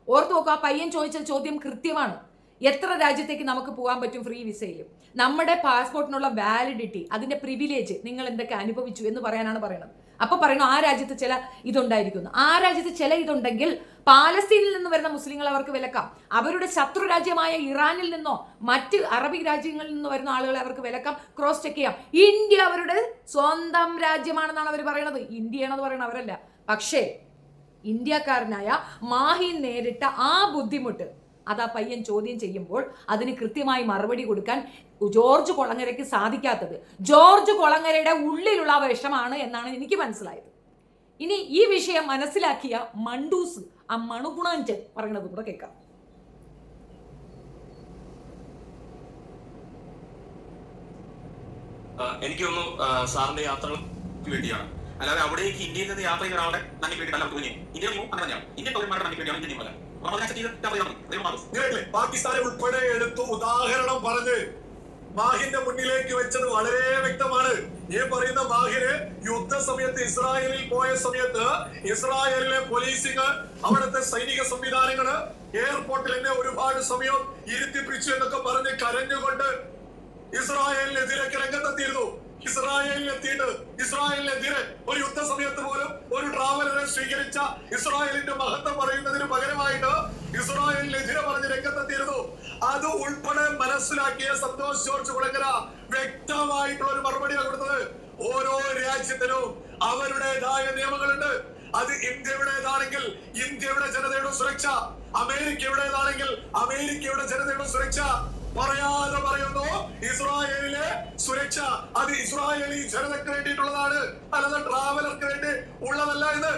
ഓർത്തു നോക്കുക, ആ പയ്യൻ ചോദിച്ച ചോദ്യം കൃത്യമാണ്. എത്ര രാജ്യത്തേക്ക് നമുക്ക് പോകാൻ പറ്റും ഫ്രീ വിസയിൽ? നമ്മുടെ പാസ്പോർട്ടിനുള്ള വാലിഡിറ്റി, അതിന്റെ പ്രിവിലേജ് നിങ്ങൾ എന്തൊക്കെ അനുഭവിച്ചു എന്ന് പറയാനാണ് പറയുന്നത്. അപ്പൊ പറയുന്നു ആ രാജ്യത്ത് ചില ഇതുണ്ടായിരിക്കുന്നു. ആ രാജ്യത്ത് ചില ഇതുണ്ടെങ്കിൽ പാലസ്തീനിൽ നിന്ന് വരുന്ന മുസ്ലിങ്ങൾ അവർക്ക് വിലക്കാം. അവരുടെ ശത്രു രാജ്യമായ ഇറാനിൽ നിന്നോ മറ്റ് അറബിക് രാജ്യങ്ങളിൽ നിന്നോ വരുന്ന ആളുകളെ അവർക്ക് വിലക്കാം, ക്രോസ് ചെക്ക് ചെയ്യാം. ഇന്ത്യ അവരുടെ സ്വന്തം രാജ്യമാണെന്നാണ് അവർ പറയുന്നത്. ഇന്ത്യയാണെന്ന് പറയുന്നത് അവരല്ല. പക്ഷേ ഇന്ത്യക്കാരനായ മാഹീൻ നേരിട്ട ആ ബുദ്ധിമുട്ട് അത് ആ പയ്യൻ ചോദ്യം ചെയ്യുമ്പോൾ അതിന് കൃത്യമായി മറുപടി കൊടുക്കാൻ ജോർജ് കുളങ്ങരയ്ക്ക് സാധിക്കാത്തത് ജോർജ് കുളങ്ങരയുടെ ഉള്ളിലുള്ള വിഷമാണ് എന്നാണ് എനിക്ക് മനസ്സിലായത്. ഇനി ഈ വിഷയം മനസ്സിലാക്കിയ മണ്ടൂസ്, ആ മണുഗുണാഞ്ചൻ പറയുന്നത് കൂടെ കേൾക്കാം. എനിക്ക് തോന്നുന്നു സാറിന്റെ യാത്രകൾക്ക് വേണ്ടിയാണ്, അല്ലാതെ അവിടേക്ക് ഇന്ത്യയിൽ നിന്ന് യാത്ര ചെയ്യുന്ന ഒരാളുടെ നന്ദിക്ക് വേണ്ടി അല്ല തോന്നി. ഇന്ത്യൻ നിയമം അങ്ങനെ തന്നെയാണ്. ഇന്ത്യൻ പൗരന്മാരുടെ നന്ദിക്ക് വേണ്ടിയാണ് ഇന്ത്യൻ നിയമം. പാകിസ്ഥാനെ ഉൾപ്പെടെ എടുത്തു ഉദാഹരണം പറഞ്ഞ് മാഹിന്റെ മുന്നിലേക്ക് വെച്ചത് വളരെ വ്യക്തമാണ്. ഈ പറയുന്ന മാഹിന് യുദ്ധ സമയത്ത് ഇസ്രായേലിൽ പോയ സമയത്ത് ഇസ്രായേലിലെ പോലീസിങ്, അവിടുത്തെ സൈനിക സംവിധാനങ്ങള് എയർപോർട്ടിൽ എന്നെ ഒരുപാട് സമയം ഇരുത്തിപ്പിടിച്ചു എന്നൊക്കെ പറഞ്ഞ് കരഞ്ഞുകൊണ്ട് ഇസ്രായേലിനെതിരേക്ക് രംഗത്തെത്തിയിരുന്നു. ഇസ്രായേലിലെത്തിയിട്ട് ഇസ്രായേലിനെതിരെ ഒരു യുദ്ധ സമയത്ത് പോലും ഒരു ട്രാവലറെ സ്വീകരിച്ച ഇസ്രായേലിന്റെ മഹത്വം പറയുന്നതിന് പകരമായിട്ട് ഇസ്രായേലിനെതിരെ പറഞ്ഞ് രംഗത്തെത്തിയിരുന്നു. അത് ഉൾപ്പെടെ മനസ്സിലാക്കിയ സന്തോഷ് ജോർജ് കുളങ്ങര വ്യക്തമായിട്ടുള്ള ഒരു മറുപടിയാണ് കൊടുത്തത്. ഓരോ രാജ്യത്തിനും അവരുടേതായ നിയമങ്ങളുണ്ട്. അത് ഇന്ത്യയുടേതാണെങ്കിൽ ഇന്ത്യയുടെ ജനതയുടെ സുരക്ഷ, അമേരിക്കയുടേതാണെങ്കിൽ അമേരിക്കയുടെ ജനതയുടെ സുരക്ഷ. പറയാതെ പറയുന്നു ഇസ്രായേലിലെ സുരക്ഷ അത് ഇസ്രായേലി ജനതയ്ക്ക് വേണ്ടിയിട്ടുള്ളതാണ്, അല്ലാതെ ട്രാവലർക്ക് വേണ്ടി ഉള്ളതല്ല എന്ന്.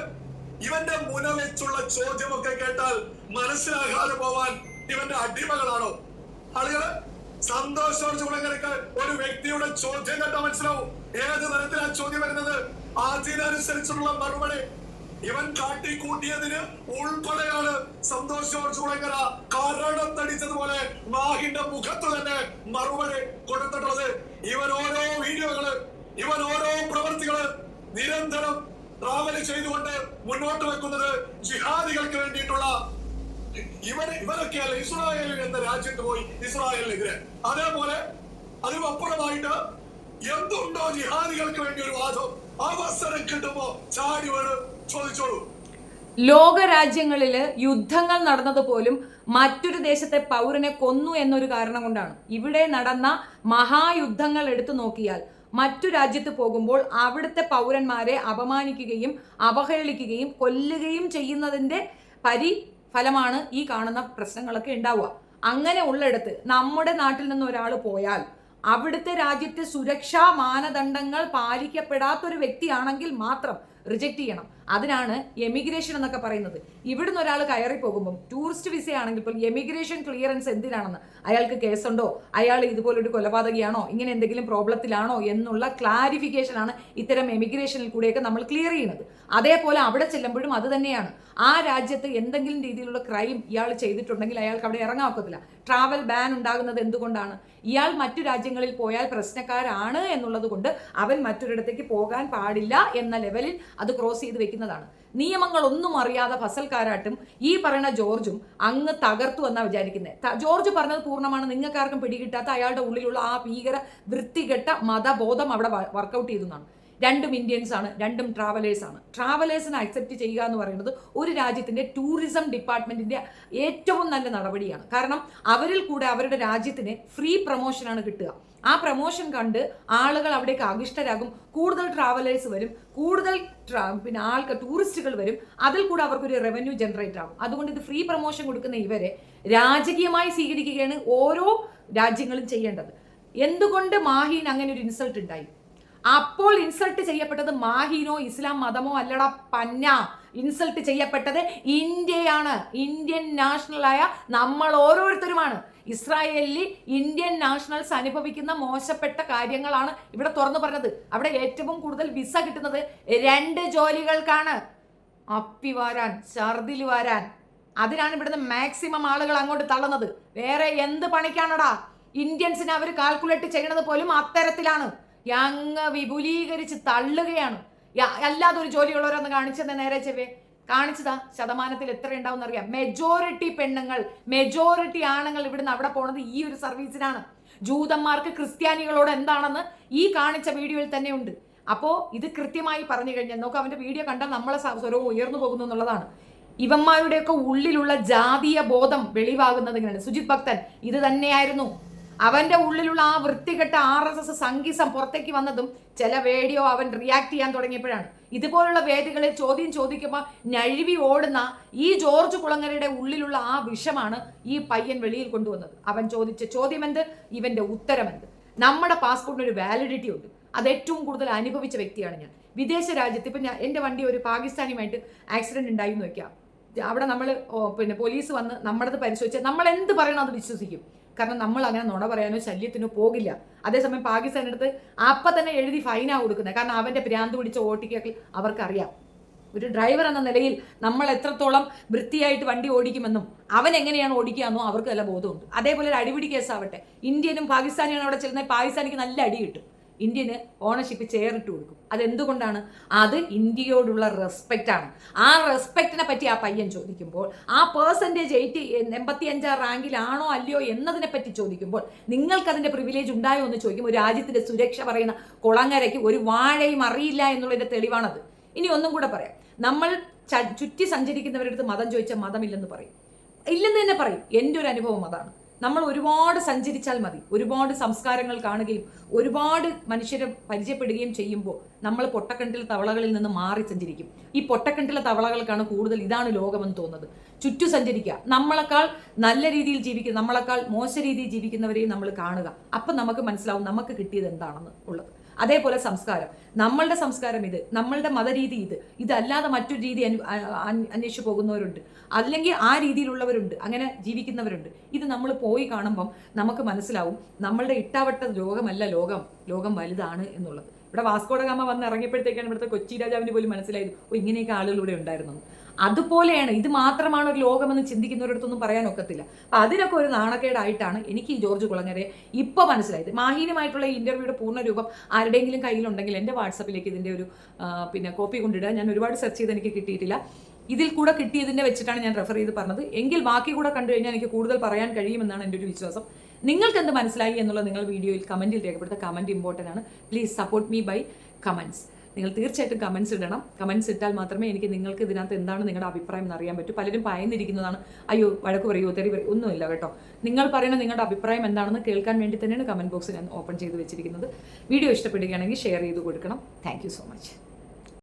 ഇവന്റെ മുന വെച്ചുള്ള ചോദ്യമൊക്കെ കേട്ടാൽ മനസ്സിലാകാതെ പോവാൻ ഇവന്റെ അടിമകളാണോ ആളുകള്? സന്തോഷ് ജോർജ് കുളങ്ങരക്ക് ഒരു വ്യക്തിയുടെ ചോദ്യം കേട്ടാൽ മനസ്സിലാവും ഏത് തരത്തിലാ ചോദ്യം വരുന്നത്. അതിനനുസരിച്ചുള്ള മറുപടി ഇവൻ കാട്ടിക്കൂട്ടിയതിന് ഉൾപ്പെടെയാണ് സന്തോഷ് ജോർജ് കുളങ്ങര കരണത്തടിച്ചതുപോലെ മാഹിന്റെ മുഖത്ത് തന്നെ മറുപടി കൊടുത്തിട്ടുള്ളത്. ഇവൻ ഓരോ വീഡിയോകള്, ഇവൻ ഓരോ പ്രവർത്തികള് നിരന്തരം ട്രാവൽ ചെയ്തുകൊണ്ട് മുന്നോട്ട് വെക്കുന്നത് ജിഹാദികൾക്ക് വേണ്ടിയിട്ടുള്ള ഇവരൊക്കെയല്ല ഇസ്രായേൽ എന്ന രാജ്യത്ത് പോയി ഇസ്രായേലിനെതിരെ. അതേപോലെ അതിനപ്പുറമായിട്ട് എന്തുണ്ടോ ജിഹാദികൾക്ക് വേണ്ടി ഒരു വാദം അവസരം കിട്ടുമ്പോ ചാടി വീണ് ചോദിച്ചോളൂ. ലോകരാജ്യങ്ങളിൽ യുദ്ധങ്ങൾ നടന്നത് പോലും മറ്റൊരു ദേശത്തെ പൗരനെ കൊന്നു എന്നൊരു കാരണം കൊണ്ടാണ്. ഇവിടെ നടന്ന മഹായുദ്ധങ്ങൾ എടുത്തു നോക്കിയാൽ മറ്റു രാജ്യത്ത് പോകുമ്പോൾ അവിടുത്തെ പൗരന്മാരെ അപമാനിക്കുകയും അവഹേളിക്കുകയും കൊല്ലുകയും ചെയ്യുന്നതിൻ്റെ ഫലമാണ് ഈ കാണുന്ന പ്രശ്നങ്ങളൊക്കെ ഉണ്ടാവുക. അങ്ങനെ ഉള്ളിടത്ത് നമ്മുടെ നാട്ടിൽ നിന്ന് ഒരാൾ പോയാൽ അവിടുത്തെ രാജ്യത്തെ സുരക്ഷാ മാനദണ്ഡങ്ങൾ പാലിക്കപ്പെടാത്തൊരു വ്യക്തിയാണെങ്കിൽ മാത്രം റിജക്ട് ചെയ്യണം. അതിനാണ് എമിഗ്രേഷൻ എന്നൊക്കെ പറയുന്നത്. ഇവിടുന്ന് ഒരാൾ കയറി പോകുമ്പോൾ ടൂറിസ്റ്റ് വിസ ആണെങ്കിൽ ഇപ്പോൾ എമിഗ്രേഷൻ ക്ലിയറൻസ് എന്തിനാണെന്ന്, അയാൾക്ക് കേസുണ്ടോ, അയാൾ ഇതുപോലൊരു കൊലപാതകയാണോ, ഇങ്ങനെ എന്തെങ്കിലും പ്രോബ്ലത്തിലാണോ എന്നുള്ള ക്ലാരിഫിക്കേഷൻ ആണ് ഇത്തരം എമിഗ്രേഷനിൽ കൂടെയൊക്കെ നമ്മൾ ക്ലിയർ ചെയ്യുന്നത്. അതേപോലെ അവിടെ ചെല്ലുമ്പോഴും അത് തന്നെയാണ്. ആ രാജ്യത്ത് എന്തെങ്കിലും രീതിയിലുള്ള ക്രൈം ഇയാൾ ചെയ്തിട്ടുണ്ടെങ്കിൽ അയാൾക്ക് അവിടെ ഇറങ്ങാൻ ഒക്കത്തില്ല. ട്രാവൽ ബാൻ ഉണ്ടാകുന്നത് എന്തുകൊണ്ടാണ്? ഇയാൾ മറ്റു രാജ്യങ്ങളിൽ പോയാൽ പ്രശ്നക്കാരാണ് എന്നുള്ളത് കൊണ്ട് അവൻ മറ്റൊരിടത്തേക്ക് പോകാൻ പാടില്ല എന്ന ലെവലിൽ അത് ക്രോസ് ചെയ്ത് വെക്കുന്നതാണ്. നിയമങ്ങളൊന്നും അറിയാതെ ഫസൽക്കാരാട്ടും ഈ പറയുന്ന ജോർജും അങ്ങ് തകർത്തു എന്നാണ് വിചാരിക്കുന്നത്. ജോർജ് പറഞ്ഞത് പൂർണ്ണമാണ്. നിങ്ങൾക്കാർക്കും പിടികിട്ടാത്ത അയാളുടെ ഉള്ളിലുള്ള ആ ഭീകര വൃത്തികെട്ട മതബോധം അവിടെ വർക്കൗട്ട് ചെയ്തെന്നാണ്. രണ്ടും ഇന്ത്യൻസ് ആണ്, രണ്ടും ട്രാവലേഴ്സ് ആണ്. ട്രാവലേഴ്സിനെ അക്സെപ്റ്റ് ചെയ്യുക എന്ന് പറയുന്നത് ഒരു രാജ്യത്തിന്റെ ടൂറിസം ഡിപ്പാർട്ട്മെന്റിന്റെ ഏറ്റവും നല്ല നടപടിയാണ്. കാരണം അവരിൽ കൂടെ അവരുടെ രാജ്യത്തിന് ഫ്രീ പ്രൊമോഷനാണ് കിട്ടുക. ആ പ്രൊമോഷൻ കണ്ട് ആളുകൾ അവിടേക്ക് ആകൃഷ്ടരാകും, കൂടുതൽ ട്രാവലേഴ്സ് വരും, കൂടുതൽ ടൂറിസ്റ്റുകൾ വരും, അതിൽ കൂടെ അവർക്കൊരു റവന്യൂ ജനറേറ്റ് ആകും. അതുകൊണ്ട് ഇത് ഫ്രീ പ്രൊമോഷൻ കൊടുക്കുന്ന ഇവരെ രാജകീയമായി സ്വീകരിക്കുകയാണ് ഓരോ രാജ്യങ്ങളും ചെയ്യേണ്ടത്. എന്തുകൊണ്ട് മാഹീൻ അങ്ങനെ ഒരു ഇൻസൾട്ട് ഉണ്ടായി? അപ്പോൾ ഇൻസൾട്ട് ചെയ്യപ്പെട്ടത് മാഹീനോ ഇസ്ലാം മതമോ അല്ലടാ പന്ന. ഇൻസൾട്ട് ചെയ്യപ്പെട്ടത് ഇന്ത്യയാണ്. ഇന്ത്യൻ നാഷണലായ നമ്മൾ ഓരോരുത്തരുമാണ്. ഇസ്രായേലിൽ ഇന്ത്യൻ നാഷണൽസ് അനുഭവിക്കുന്ന മോശപ്പെട്ട കാര്യങ്ങളാണ് ഇവിടെ തുറന്നു പറഞ്ഞത്. അവിടെ ഏറ്റവും കൂടുതൽ വിസ കിട്ടുന്നത് 2 ജോലികൾക്കാണ്: അപ്പി വാരാൻ, ഛർദിൽ വാരാൻ. അതിനാണ് ഇവിടുന്ന് മാക്സിമം ആളുകൾ അങ്ങോട്ട് തള്ളുന്നത്. വേറെ എന്ത് പണിക്കാണടാ? ഇന്ത്യൻസിനെ അവർ കാൽക്കുലേറ്റ് ചെയ്യണത് പോലും അത്തരത്തിലാണ്. അങ്ങ് വിപുലീകരിച്ച് തള്ളുകയാണ്. അല്ലാതെ ഒരു ജോലിയുള്ളവരൊന്ന് കാണിച്ചെന്ന് നേരെ ചെവേ കാണിച്ചതാ. ശതമാനത്തിൽ എത്ര ഉണ്ടാവും അറിയാം? മെജോറിറ്റി പെണ്ണുങ്ങൾ, മെജോറിറ്റി ആണുങ്ങൾ ഇവിടുന്ന് അവിടെ പോണത് ഈ ഒരു സർവീസിനാണ്. ജൂതന്മാർക്ക് ക്രിസ്ത്യാനികളോട് എന്താണെന്ന് ഈ കാണിച്ച വീഡിയോയിൽ തന്നെ ഉണ്ട്. അപ്പോൾ ഇത് കൃത്യമായി പറഞ്ഞു കഴിഞ്ഞാൽ നോക്ക്, അവന്റെ വീഡിയോ കണ്ടാൽ നമ്മളെ സ്വരവും ഉയർന്നു പോകുന്നു എന്നുള്ളതാണ്. ഇവന്മാരുടെയൊക്കെ ഉള്ളിലുള്ള ജാതീയ ബോധം വെളിവാകുന്നത് ഇങ്ങനെയാണ്. സുജിത് ഭക്തൻ ഇത് തന്നെയായിരുന്നു. അവന്റെ ഉള്ളിലുള്ള ആ വൃത്തികെട്ട RSS സംഗീസം പുറത്തേക്ക് വന്നതും ചില വീഡിയോ അവൻ റിയാക്ട് ചെയ്യാൻ തുടങ്ങിയപ്പോഴാണ്. ഇതുപോലുള്ള വേദികളിൽ ചോദ്യം ചോദിക്കുമ്പോൾ നഴുവി ഓടുന്ന ഈ ജോർജ് കുളങ്ങരയുടെ ഉള്ളിലുള്ള ആ വിഷമാണ് ഈ പയ്യൻ വെളിയിൽ കൊണ്ടുവന്നത്. അവൻ ചോദിച്ച ചോദ്യം എന്ത്, ഇവന്റെ ഉത്തരം എന്ത്? നമ്മുടെ പാസ്പോർട്ടിന് ഒരു വാലിഡിറ്റി ഉണ്ട്. അത് ഏറ്റവും കൂടുതൽ അനുഭവിച്ച വ്യക്തിയാണ് ഞാൻ. വിദേശ രാജ്യത്ത് ഇപ്പം എൻ്റെ വണ്ടി ഒരു പാകിസ്ഥാനിയുമായിട്ട് ആക്സിഡന്റ് ഉണ്ടായി എന്ന് വയ്ക്കാം. അവിടെ നമ്മൾ പോലീസ് വന്ന് നമ്മുടേത് പരിശോധിച്ചാൽ നമ്മൾ എന്ത് പറയണം അത് വിശ്വസിക്കും. കാരണം നമ്മൾ അങ്ങനെ നുണ പറയാനോ ശല്യത്തിനോ പോകില്ല. അതേസമയം പാകിസ്ഥാനെടുത്ത് അപ്പം തന്നെ എഴുതി ഫൈനാണ് കൊടുക്കുന്നത്. കാരണം അവൻ്റെ ഭ്രാന്ത് പിടിച്ച ഓട്ടിക്കൊക്കെ അവർക്കറിയാം. ഒരു ഡ്രൈവർ എന്ന നിലയിൽ നമ്മൾ എത്രത്തോളം വൃത്തിയായിട്ട് വണ്ടി ഓടിക്കുമെന്നും അവൻ എങ്ങനെയാണ് ഓടിക്കുകയെന്നോ അവർക്ക് നല്ല ബോധമുണ്ട്. അതേപോലെ ഒരു അടിപിടി കേസാവട്ടെ, ഇന്ത്യനും പാകിസ്ഥാനിയാണ് അവിടെ ചെല്ലുന്നത്, പാകിസ്ഥാനിക്ക് നല്ല അടി കിട്ടും. ഇന്ത്യന് ഓണർഷിപ്പ് ചേറിട്ട് കൊടുക്കും. അതെന്തുകൊണ്ടാണ്? അത് ഇന്ത്യയോടുള്ള റെസ്പെക്റ്റാണ്. ആ റെസ്പെക്റ്റിനെ പറ്റി ആ പയ്യൻ ചോദിക്കുമ്പോൾ, ആ പേഴ്സൻറ്റേജ് 85 റാങ്കിലാണോ അല്ലയോ എന്നതിനെ പറ്റി ചോദിക്കുമ്പോൾ, നിങ്ങൾക്കതിൻ്റെ പ്രിവിലേജ് ഉണ്ടായോ എന്ന് ചോദിക്കുമ്പോൾ, രാജ്യത്തിൻ്റെ സുരക്ഷ പറയുന്ന കുളങ്ങരയ്ക്ക് ഒരു വാഴയും അറിയില്ല എന്നുള്ളതിൻ്റെ തെളിവാണത്. ഇനി ഒന്നും കൂടെ പറയാം. നമ്മൾ ചുറ്റി സഞ്ചരിക്കുന്നവരടുത്ത് മതം ചോദിച്ചാൽ മതമില്ലെന്ന് പറയും, ഇല്ലെന്ന് തന്നെ പറയും. എൻ്റെ ഒരു അനുഭവം അതാണ്. നമ്മൾ ഒരുപാട് സഞ്ചരിച്ചാൽ മതി, ഒരുപാട് സംസ്കാരങ്ങൾ കാണുകയും ഒരുപാട് മനുഷ്യരെ പരിചയപ്പെടുകയും ചെയ്യുമ്പോൾ നമ്മൾ പൊട്ടക്കിണറ്റിലെ തവളകളിൽ നിന്ന് മാറി സഞ്ചരിക്കും. ഈ പൊട്ടക്കിണറ്റിലെ തവളകൾക്കാണ് കൂടുതൽ ഇതാണ് ലോകമെന്ന് തോന്നുന്നത്. ചുറ്റു സഞ്ചരിക്കുക, നമ്മളെക്കാൾ നല്ല രീതിയിൽ ജീവിക്കുക, നമ്മളെക്കാൾ മോശ രീതിയിൽ ജീവിക്കുന്നവരെയും നമ്മൾ കാണുക. അപ്പം നമുക്ക് മനസ്സിലാവും നമുക്ക് കിട്ടിയത് എന്താണെന്ന് ഉള്ളത്. അതേപോലെ സംസ്കാരം, നമ്മളുടെ സംസ്കാരം ഇത്, നമ്മളുടെ മതരീതി ഇതല്ലാതെ മറ്റൊരു രീതി അന്വേഷിച്ച് പോകുന്നവരുണ്ട്, അല്ലെങ്കിൽ ആ രീതിയിലുള്ളവരുണ്ട്, അങ്ങനെ ജീവിക്കുന്നവരുണ്ട്. ഇത് നമ്മൾ പോയി കാണുമ്പം നമുക്ക് മനസ്സിലാവും നമ്മളുടെ ഇട്ടാവട്ട ലോകമല്ല ലോകം വലുതാണ് എന്നുള്ളത്. ഇവിടെ വാസ്കോഡ ഗാമ വന്ന് ഇറങ്ങിയപ്പോഴത്തേക്കാണ് ഇവിടുത്തെ കൊച്ചി രാജാവിന് പോലും മനസ്സിലായത് ഇങ്ങനെയൊക്കെ ആളുകൾ ഇവിടെ ഉണ്ടായിരുന്നു. അതുപോലെയാണ്, ഇത് മാത്രമാണ് ഒരു ലോകമെന്ന് ചിന്തിക്കുന്നവരടുത്തൊന്നും പറയാൻ ഒക്കത്തില്ല. അപ്പം അതിനൊക്കെ ഒരു നാണക്കേടായിട്ടാണ് എനിക്ക് ഈ ജോർജ് കുളങ്ങരയെ ഇപ്പോൾ മനസ്സിലായത്. മാഹീനുമായിട്ടുള്ള ഈ ഇൻ്റർവ്യൂയുടെ പൂർണ്ണരൂപം ആരുടെയെങ്കിലും കയ്യിലുണ്ടെങ്കിൽ എൻ്റെ വാട്സപ്പിലേക്ക് ഇതിൻ്റെ ഒരു കോപ്പി കൊണ്ടിടുക. ഞാൻ ഒരുപാട് സെർച്ച് ചെയ്ത് എനിക്ക് കിട്ടിയിട്ടില്ല. ഇതിൽ കൂടെ കിട്ടിയതിൻ്റെ വെച്ചിട്ടാണ് ഞാൻ റെഫർ ചെയ്ത് പറഞ്ഞത്. എങ്കിൽ ബാക്കി കൂടെ കണ്ടു കഴിഞ്ഞാൽ എനിക്ക് കൂടുതൽ പറയാൻ കഴിയുമെന്നാണ് എൻ്റെ ഒരു വിശ്വാസം. നിങ്ങൾക്ക് എന്ത് മനസ്സിലായി എന്നുള്ളത് നിങ്ങൾ വീഡിയോയിൽ കമൻറ്റിൽ രേഖപ്പെടുത്തുക. കമൻറ്റ് ഇമ്പോർട്ടൻ്റ് ആണ്. Please support me by comments. നിങ്ങൾ തീർച്ചയായിട്ടും കമൻറ്റ്സ് ഇടണം. കമൻറ്റ്സ് ഇട്ടാൽ മാത്രമേ എനിക്ക് നിങ്ങൾക്ക് ഇതിനകത്ത് എന്താണ് നിങ്ങളുടെ അഭിപ്രായം എന്നറിയാൻ പറ്റൂ. പലരും ഭയന്നിരിക്കുന്നതാണ്, അയ്യോ വഴക്ക് പറയുമോ തെറി പറയും, ഒന്നുമില്ല കേട്ടോ. നിങ്ങൾ പറയുന്ന നിങ്ങളുടെ അഭിപ്രായം എന്താണെന്ന് കേൾക്കാൻ വേണ്ടി തന്നെയാണ് കമൻറ്റ് ബോക്സ് ഞാൻ ഓപ്പൺ ചെയ്ത് വെച്ചിരിക്കുന്നത്. വീഡിയോ ഇഷ്ടപ്പെടുകയാണെങ്കിൽ ഷെയർ ചെയ്ത് കൊടുക്കണം. Thank you so much.